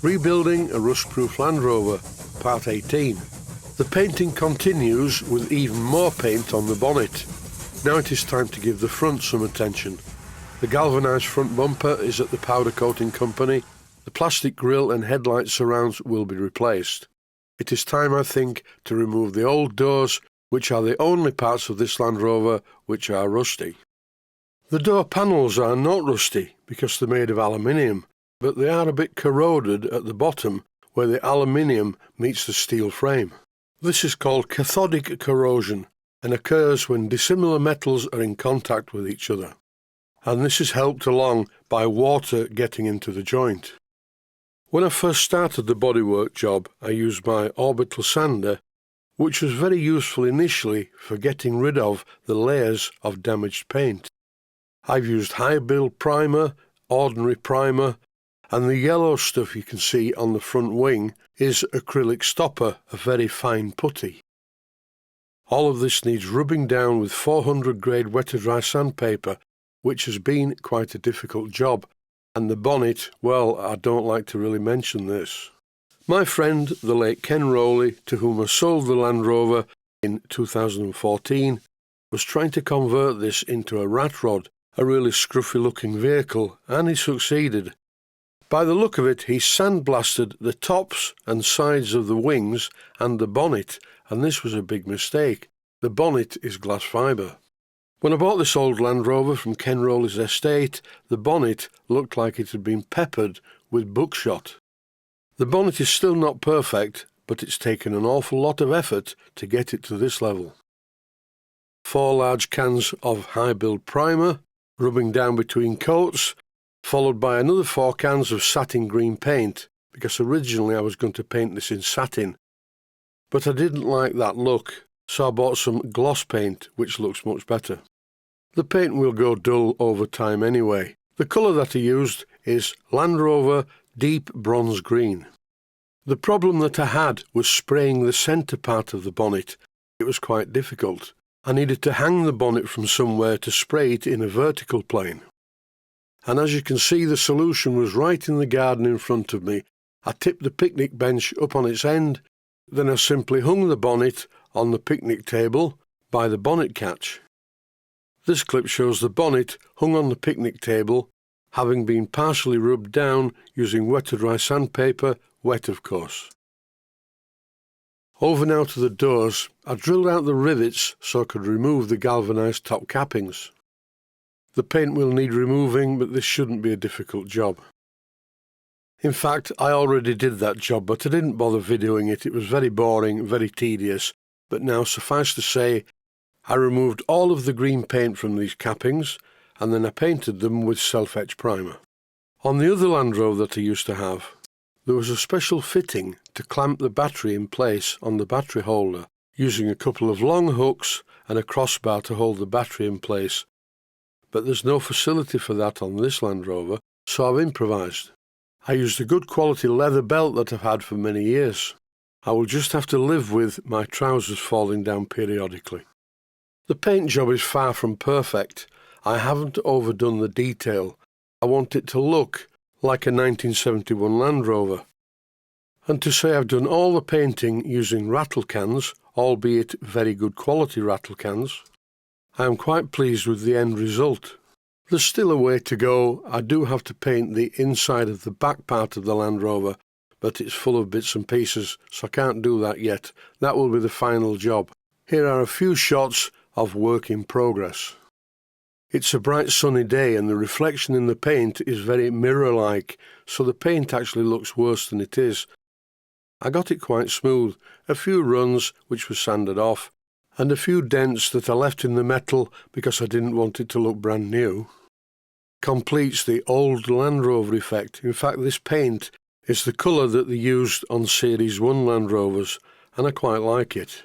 Rebuilding a Rustproof Land Rover, Part 18. The painting continues with even more paint on the bonnet. Now it is time to give the front some attention. The galvanised front bumper is at the powder coating company. The plastic grille and headlight surrounds will be replaced. It is time, I think, to remove the old doors, which are the only parts of this Land Rover which are rusty. The door panels are not rusty because they're made of aluminium, but they are a bit corroded at the bottom where the aluminium meets the steel frame. This is called cathodic corrosion and occurs when dissimilar metals are in contact with each other. And this is helped along by water getting into the joint. When I first started the bodywork job, I used my orbital sander, which was very useful initially for getting rid of the layers of damaged paint. I've used high build primer, ordinary primer, and the yellow stuff you can see on the front wing is acrylic stopper, a very fine putty. All of this needs rubbing down with 400 grade wet-to-dry sandpaper, which has been quite a difficult job, and the bonnet, well, I don't like to really mention this. My friend, the late Ken Rowley, to whom I sold the Land Rover in 2014, was trying to convert this into a rat rod, a really scruffy looking vehicle, and he succeeded. By the look of it, he sandblasted the tops and sides of the wings and the bonnet, and this was a big mistake. The bonnet is glass fibre. When I bought this old Land Rover from Ken Rowley's estate, the bonnet looked like it had been peppered with buckshot. The bonnet is still not perfect, but it's taken an awful lot of effort to get it to this level. 4 large cans of high build primer, rubbing down between coats, followed by another 4 cans of satin green paint, because originally I was going to paint this in satin. But I didn't like that look, so I bought some gloss paint, which looks much better. The paint will go dull over time anyway. The colour that I used is Land Rover Deep Bronze Green. The problem that I had was spraying the centre part of the bonnet. It was quite difficult. I needed to hang the bonnet from somewhere to spray it in a vertical plane. And as you can see, the solution was right in the garden in front of me. I tipped the picnic bench up on its end, then I simply hung the bonnet on the picnic table by the bonnet catch. This clip shows the bonnet hung on the picnic table, having been partially rubbed down using wet-to-dry sandpaper, wet of course. Over now to the doors. I drilled out the rivets so I could remove the galvanised top cappings. The paint will need removing, but this shouldn't be a difficult job. In fact, I already did that job, but I didn't bother videoing it. It was very boring, very tedious. But now, suffice to say, I removed all of the green paint from these cappings, and then I painted them with self-etch primer. On the other Land Rover that I used to have, there was a special fitting to clamp the battery in place on the battery holder, using a couple of long hooks and a crossbar to hold the battery in place. But there's no facility for that on this Land Rover, so I've improvised. I used a good quality leather belt that I've had for many years. I will just have to live with my trousers falling down periodically. The paint job is far from perfect. I haven't overdone the detail. I want it to look like a 1971 Land Rover. And to say I've done all the painting using rattle cans, albeit very good quality rattle cans, I am quite pleased with the end result. There's still a way to go. I do have to paint the inside of the back part of the Land Rover, but it's full of bits and pieces, so I can't do that yet. That will be the final job. Here are a few shots of work in progress. It's a bright sunny day and the reflection in the paint is very mirror-like, so the paint actually looks worse than it is. I got it quite smooth, a few runs which were sanded off, and a few dents that I left in the metal because I didn't want it to look brand new. Completes the old Land Rover effect. In fact, this paint is the colour that they used on Series 1 Land Rovers, and I quite like it.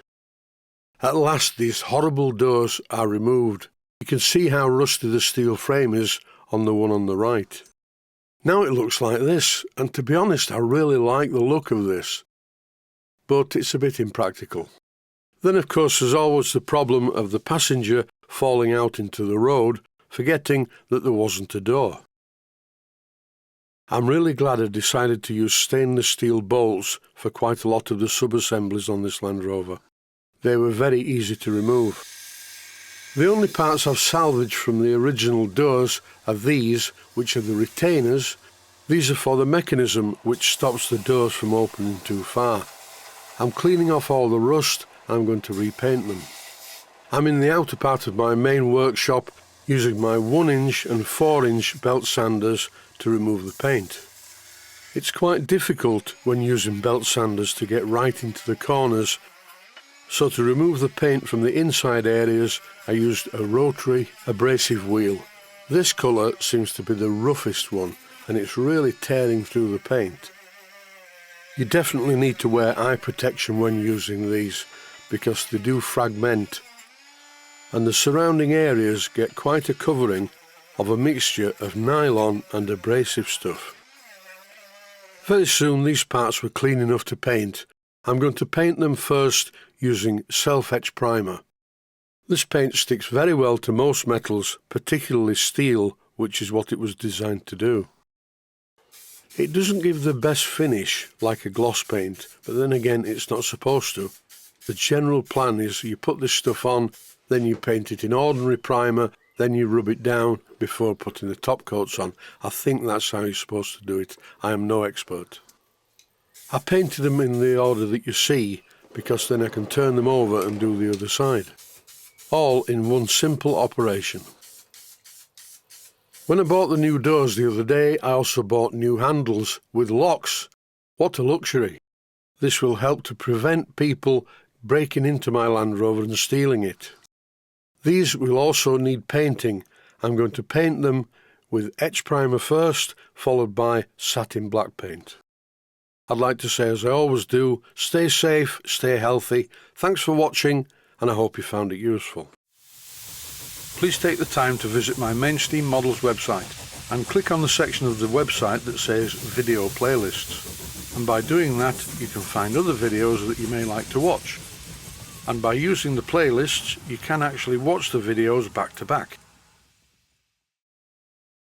At last these horrible doors are removed. You can see how rusty the steel frame is on the one on the right. Now it looks like this, and to be honest, I really like the look of this. But it's a bit impractical. Then of course there's always the problem of the passenger falling out into the road, forgetting that there wasn't a door. I'm really glad I decided to use stainless steel bolts for quite a lot of the sub-assemblies on this Land Rover. They were very easy to remove. The only parts I've salvaged from the original doors are these, which are the retainers. These are for the mechanism which stops the doors from opening too far. I'm cleaning off all the rust and I'm going to repaint them. I'm in the outer part of my main workshop using my 1-inch and 4-inch belt sanders to remove the paint. It's quite difficult when using belt sanders to get right into the corners, so to remove the paint from the inside areas I used a rotary abrasive wheel. This colour seems to be the roughest one and it's really tearing through the paint. You definitely need to wear eye protection when using these because they do fragment, and the surrounding areas get quite a covering of a mixture of nylon and abrasive stuff. Very soon these parts were clean enough to paint. I'm going to paint them first using self-etch primer. This paint sticks very well to most metals, particularly steel, which is what it was designed to do. It doesn't give the best finish like a gloss paint, but then again it's not supposed to. The general plan is you put this stuff on, then you paint it in ordinary primer, then you rub it down before putting the top coats on. I think that's how you're supposed to do it. I am no expert. I painted them in the order that you see because then I can turn them over and do the other side. All in one simple operation. When I bought the new doors the other day, I also bought new handles with locks. What a luxury. This will help to prevent people breaking into my Land Rover and stealing it. These will also need painting. I'm going to paint them with etch primer first, followed by satin black paint. I'd like to say, as I always do, stay safe, stay healthy. Thanks for watching, and I hope you found it useful. Please take the time to visit my Mainsteam Models website and click on the section of the website that says Video Playlists. And by doing that, you can find other videos that you may like to watch. And by using the playlists, you can actually watch the videos back to back.